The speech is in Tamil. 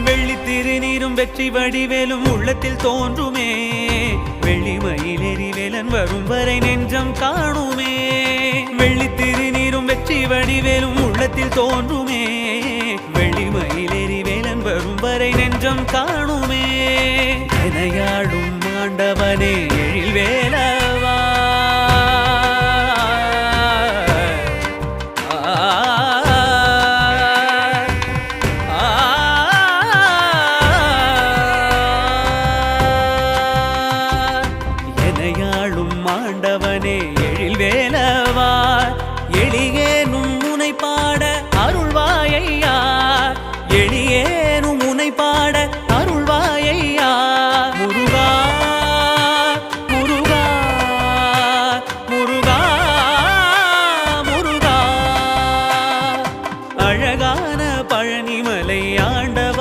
வெள்ளி திருநீரும் வெற்றி வடிவேலும் உள்ளத்தில் தோன்றுமே வெள்ளிமயில் வேலன் வரும் வரை நெஞ்சம் காணுமே வெள்ளி திருநீரும் வெற்றி வடிவேலும் உள்ளத்தில் தோன்றுமே வெள்ளிமயில் வேலன் வரும் வரை நெஞ்சம் காணுமே எனையாடும் ஆண்டவனே